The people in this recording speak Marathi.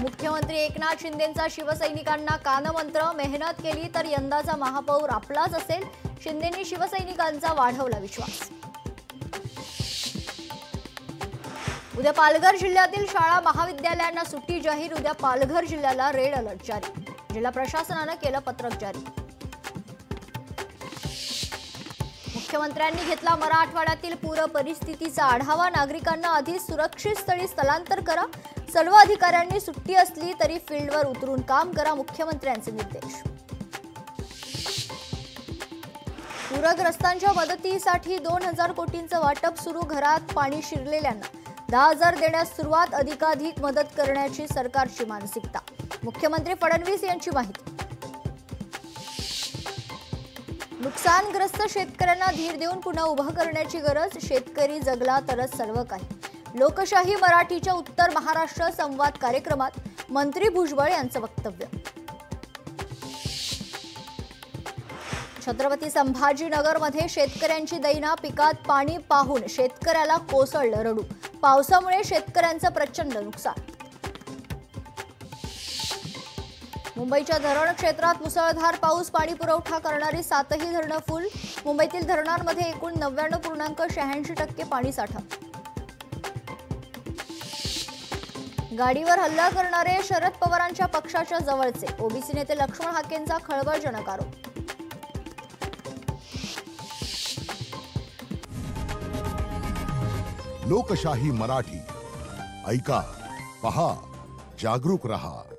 मुख्यमंत्री एकनाथ शिंदेंचा शिवसैनिकांना कानमंत्र, मेहनत केली तर यंदाचा महापौर आपलाच असेल. शिंदेंनी शिवसैनिकांचा वाढवला विश्वास. उद्या पालघर जिल्ह्यातील शाळा महाविद्यालयांना सुट्टी जाहीर. उद्या पालघर जिल्ह्याला रेड अलर्ट जारी. जिल्हा प्रशासनाने केलं पत्रक जारी. मुख्यमंत्र्यांनी घेतला मराठवाड्यातील पूर परिस्थितीचा आढावा. नागरिकांना आधी सुरक्षित स्थळी स्थलांतर करा. सर्व अधिकाऱ्यांनी सुट्टी असली तरी फील्डवर उतरून काम करा. मुख्यमंत्र्यांचे निर्देश. पूरग्रस्तांच्या मदतीसाठी 2000 कोटींचं वाटप सुरू. घरात पाणी शिरलेल्यांना 10,000 देण्यास सुरुवात. अधिकाधिक मदत करण्याची सरकारची मानसिकता. मुख्यमंत्री फडणवीस यांची माहिती. नुकसानग्रस्त शेतकऱ्यांना धीर देऊन पुन्हा उभं करण्याची गरज. शेतकरी जगला तरच सर्व काही. लोकशाही मराठीच्या उत्तर महाराष्ट्र संवाद कार्यक्रमात मंत्री भुजबळ यांचं वक्तव्य. छत्रपती संभाजीनगरमध्ये शेतकऱ्यांची दैना. पिकात पाणी पाहून शेतकऱ्याला कोसळलं रडू. पावसामुळे शेतकऱ्यांचं प्रचंड नुकसान. मुंबईच्या धरण क्षेत्रात मुसळधार पाऊस. पाणी पुरवठा करणारी 7ही धरणं फुल. मुंबईतील धरणांमध्ये एकूण 99.86% पाणीसाठा. गाडीवर हल्ला करणारे शरद पवारांच्या पक्षाच्या जवळचे. ओबीसी नेते लक्ष्मण हाकेंचा खळबळजनक आरोप. लोकशाही मराठी ऐका, पहा, जागरूक रहा.